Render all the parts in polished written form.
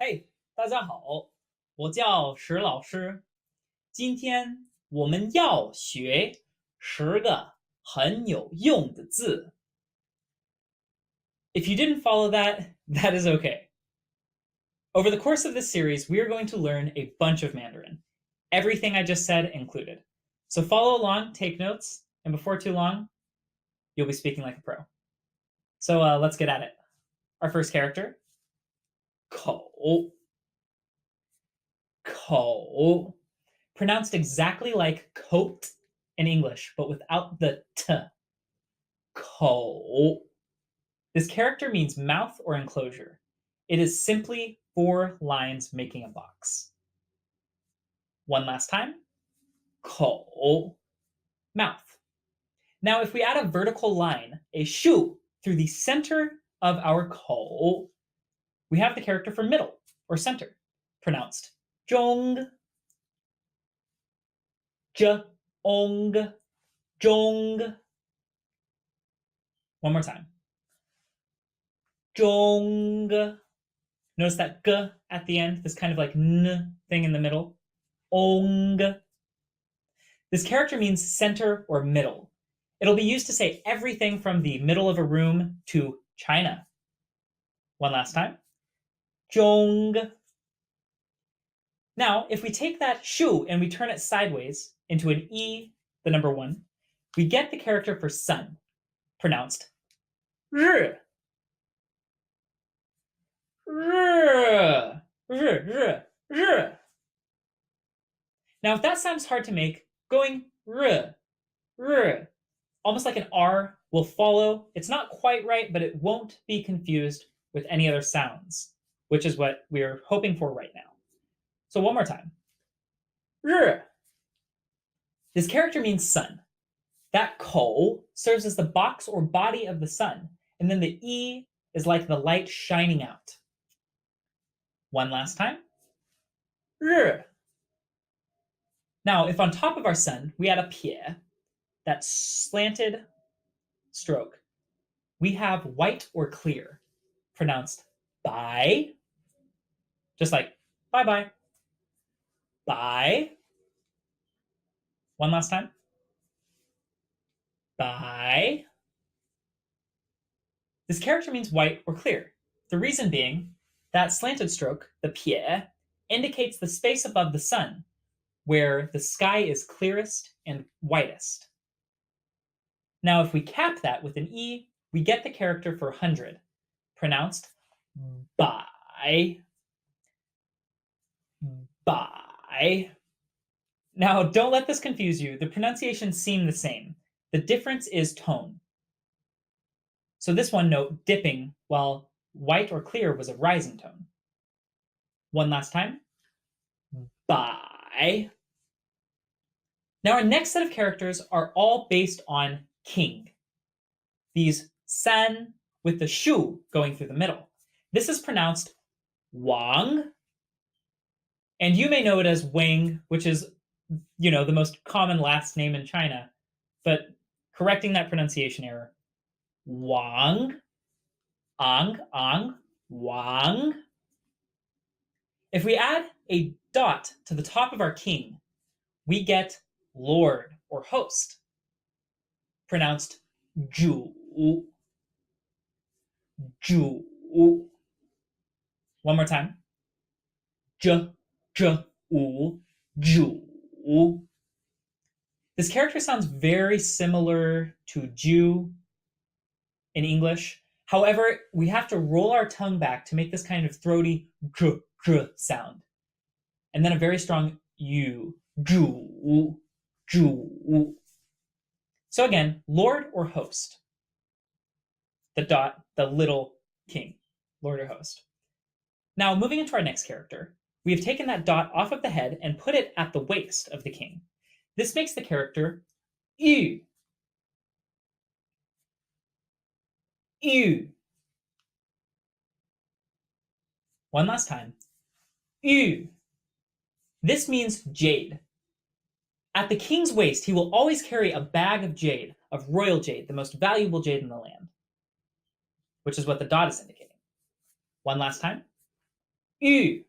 嘿，大家好，我叫石老师。今天我们要学10个很有用的字。If you didn't follow that, that is okay. Over the course of this series, we are going to learn a bunch of Mandarin, everything I just said included. So follow along, take notes, and before too long, you'll be speaking like a pro. So let's get at it. Our first character, 口. 口. Pronounced exactly like coat in English, but without the t. 口. This character means mouth or enclosure. It is simply 4 lines making a box. One last time. 口. Mouth. Now, if we add a vertical line, a shu, through the center of our 口, we have the character for middle or center, pronounced 中. 中. 中. One more time. 中. Notice that g at the end, this kind of like n thing in the middle. ong. This character means center or middle. It'll be used to say everything from the middle of a room to China. One last time. 中. Now, if we take that shu and we turn it sideways into an e, the number 1, we get the character for sun, pronounced 日. 日. 日. 日. Now, if that sounds hard to make, going 日, 日, almost like an R, will follow. It's not quite right, but it won't be confused with any other sounds, which is what we're hoping for right now. So one more time. 日. This character means sun. That 口 serves as the box or body of the sun, and then the e is like the light shining out. One last time. 日. Now, if on top of our sun we add a 撇, that slanted stroke, we have white or clear, pronounced 白, just like bye-bye. Bye. One last time. Bye. This character means white or clear. The reason being that slanted stroke, the 撇, indicates the space above the sun, where the sky is clearest and whitest. Now, if we cap that with an e, we get the character for 100, pronounced bye. Bye. Now, don't let this confuse you. The pronunciations seem the same. The difference is tone. So this one note dipping, while white or clear was a rising tone. One last time. Bye. Now, our next set of characters are all based on king. These san with the shu going through the middle. This is pronounced wang. And you may know it as Wang, which is, the most common last name in China. But correcting that pronunciation error, Wang, ang, Wang. If we add a dot to the top of our king, we get lord or host, pronounced Zhu. Zhu. One more time. Zhu. This character sounds very similar to Jew in English. However, we have to roll our tongue back to make this kind of throaty dr sound. And then a very strong u. Ju. So again, lord or host. The dot, the little king, lord or host. Now, moving into our next character, we have taken that dot off of the head and put it at the waist of the king. This makes the character yu. Yu. One last time. Yu. This means jade. At the king's waist, he will always carry a bag of jade, of royal jade, the most valuable jade in the land, which is what the dot is indicating. One last time. yu.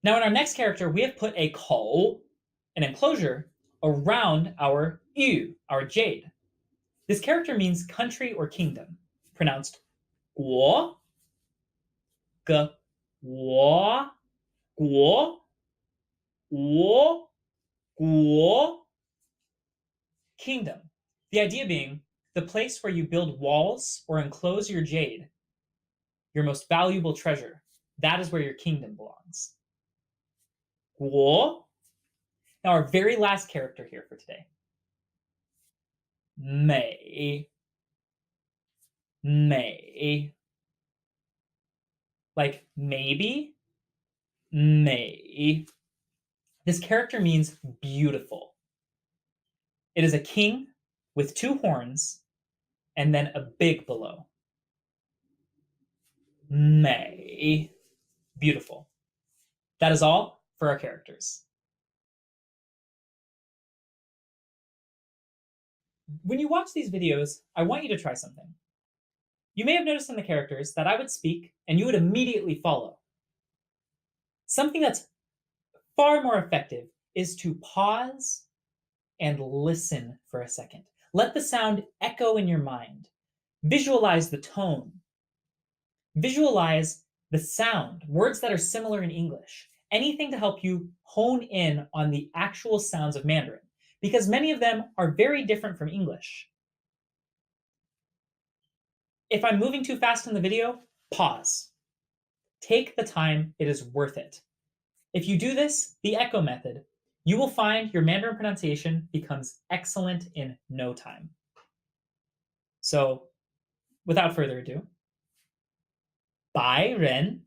Now in our next character, we have put a kou, an enclosure, around our yu, our jade. This character means country or kingdom, pronounced guo, ge, wo, guo, wo, guo, kingdom. The idea being the place where you build walls or enclose your jade, your most valuable treasure. That is where your kingdom belongs. Guo. Now our very last character here for today. Mei. Mei. Like maybe. Mei. This character means beautiful. It is a king with two horns and then a big below. Mei. Beautiful. That is all for our characters. When you watch these videos, I want you to try something. You may have noticed in the characters that I would speak and you would immediately follow. Something that's far more effective is to pause and listen for a second. Let the sound echo in your mind. Visualize the tone. Visualize the sound, words that are similar in English. Anything to help you hone in on the actual sounds of Mandarin, because many of them are very different from English. If I'm moving too fast in the video, pause. Take the time, it is worth it. If you do this, the echo method, you will find your Mandarin pronunciation becomes excellent in no time. So, without further ado, 白人,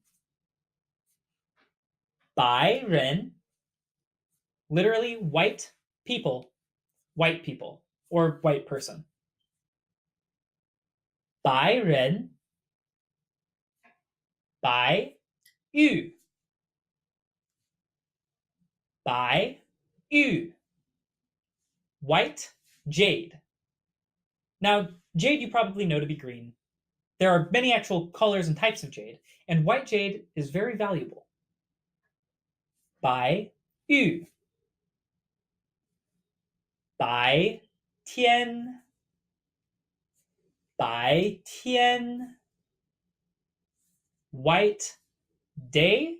白人, literally white people, or white person. 白人, 白玉, 白玉, white jade. Now, jade you probably know to be green. There are many actual colors and types of jade, and white jade is very valuable. 白玉, 白天, 白天, white day.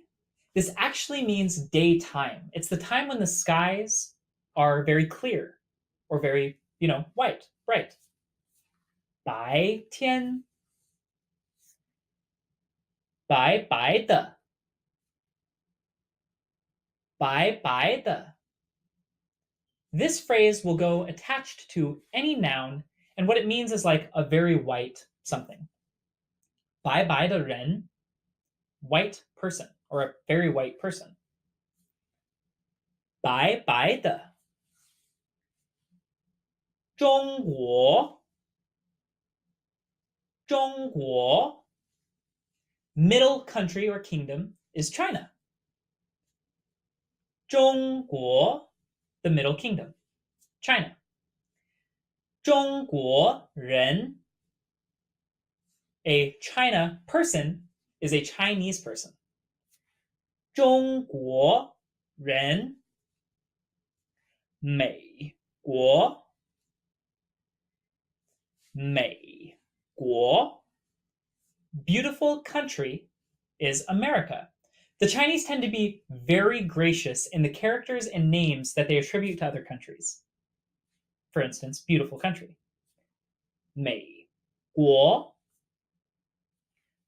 This actually means daytime. It's the time when the skies are very clear or very, white, bright. 白天, 白白的, 白白的. This phrase will go attached to any noun, and what it means is like a very white something. 白白的人, white person, or a very white person. 白白的. 中国, 中国. Middle country or kingdom is China. 中国, the middle kingdom, China. 中国人, a China person is a Chinese person. 中国人, 美国, 美国. Beautiful country is America. The Chinese tend to be very gracious in the characters and names that they attribute to other countries. For instance, beautiful country. 美国,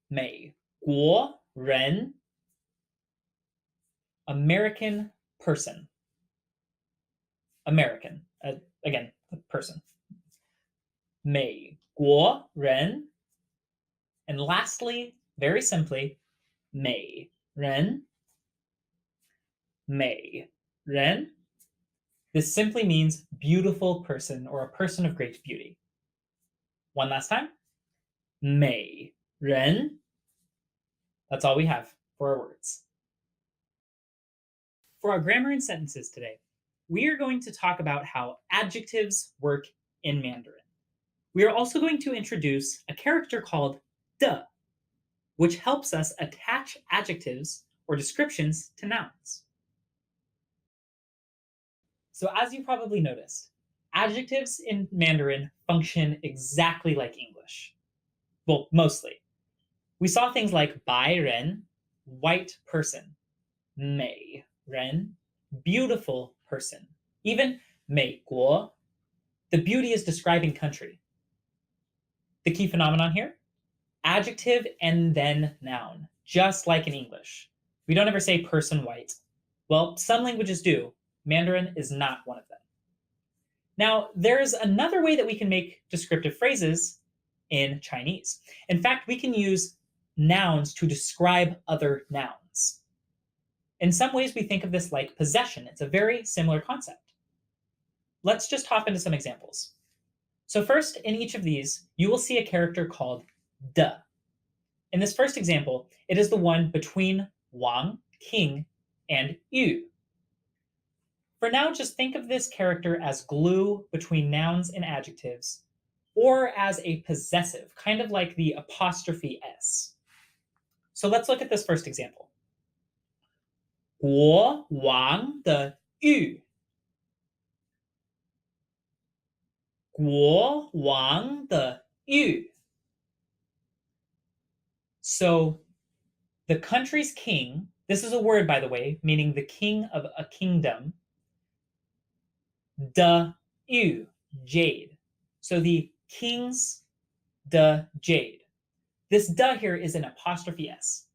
美国人, American person. American, again, person. 美国人. And lastly, very simply, 美人. 美人. This simply means beautiful person or a person of great beauty. One last time. 美人. That's all we have for our words. For our grammar and sentences today, we are going to talk about how adjectives work in Mandarin. We are also going to introduce a character called de. which helps us attach adjectives or descriptions to nouns. So as you probably noticed, adjectives in Mandarin function exactly like English. Well, mostly. We saw things like 白人, white person, 美人, beautiful person, even 美国, the beauty is describing country. The key phenomenon here? Adjective and then noun, just like in English. We don't ever say person white. Well, some languages do. Mandarin is not one of them. Now, there's another way that we can make descriptive phrases in Chinese. In fact, we can use nouns to describe other nouns. In some ways, we think of this like possession. It's a very similar concept. Let's just hop into some examples. So first, in each of these, you will see a character called de. In this first example, it is the one between Wang, king, and Yu. For now, just think of this character as glue between nouns and adjectives, or as a possessive, kind of like the apostrophe s. So let's look at this first example. 国王的玉国王的玉 So the country's king, this is a word, by the way, meaning the king of a kingdom, 的玉 jade. So the king's the jade. This de here is an apostrophe s.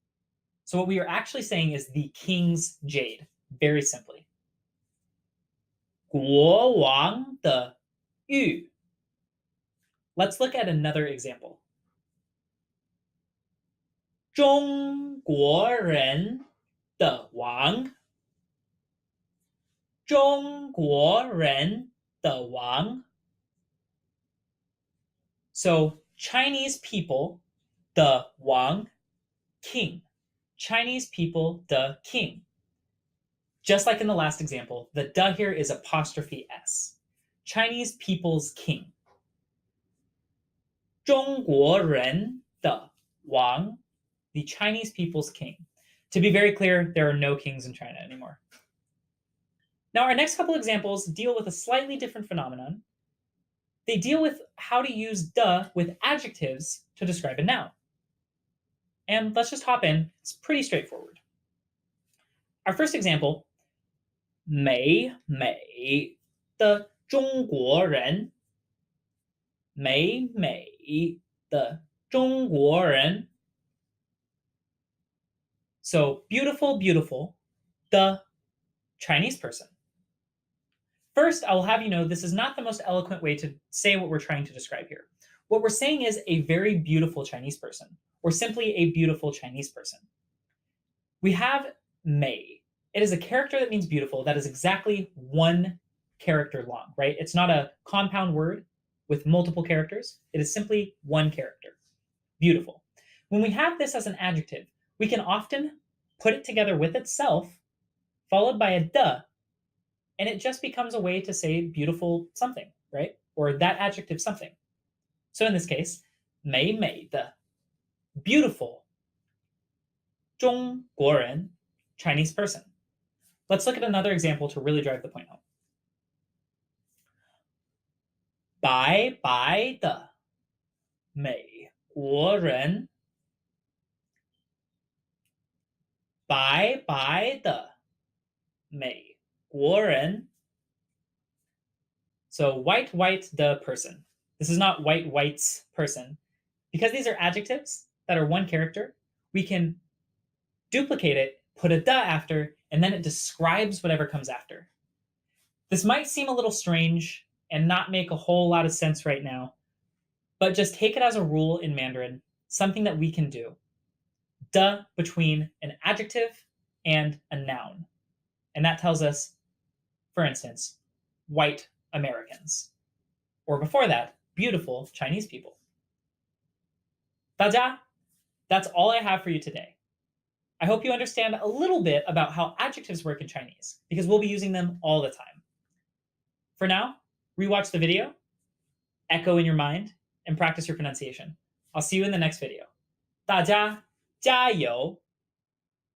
So what we are actually saying is the king's jade, very simply. 国王的玉 Let's look at another example. 中国人的王中国人的王 So Chinese people, the Wang, king. Chinese people, the king. Just like in the last example, the de here is apostrophe s. Chinese people's king. 中国人的王 the Chinese people's king. To be very clear, there are no kings in China anymore. Now, our next couple examples deal with a slightly different phenomenon. They deal with how to use de with adjectives to describe a noun. And let's just hop in. It's pretty straightforward. Our first example, 美美的中国人美美的中国人 So beautiful, beautiful, the Chinese person. First, I will have you know this is not the most eloquent way to say what we're trying to describe here. What we're saying is a very beautiful Chinese person, or simply a beautiful Chinese person. We have mei. It is a character that means beautiful that is exactly one character long, right? It's not a compound word with multiple characters. It is simply one character. Beautiful. When we have this as an adjective, we can often put it together with itself, followed by a de, and it just becomes a way to say beautiful something, right? Or that adjective something. So in this case, 美美的 beautiful 中国人 Chinese person. Let's look at another example to really drive the point home. 白白的美国人白白的美国人 So white, white, the person. This is not white, white's person. Because these are adjectives that are one character, we can duplicate it, put a de after, and then it describes whatever comes after. This might seem a little strange and not make a whole lot of sense right now, but just take it as a rule in Mandarin, something that we can do. De between an adjective and a noun. And that tells us, for instance, white Americans. Or before that, beautiful Chinese people. 大家, that's all I have for you today. I hope you understand a little bit about how adjectives work in Chinese, because we'll be using them all the time. For now, rewatch the video, echo in your mind, and practice your pronunciation. I'll see you in the next video. 大家加油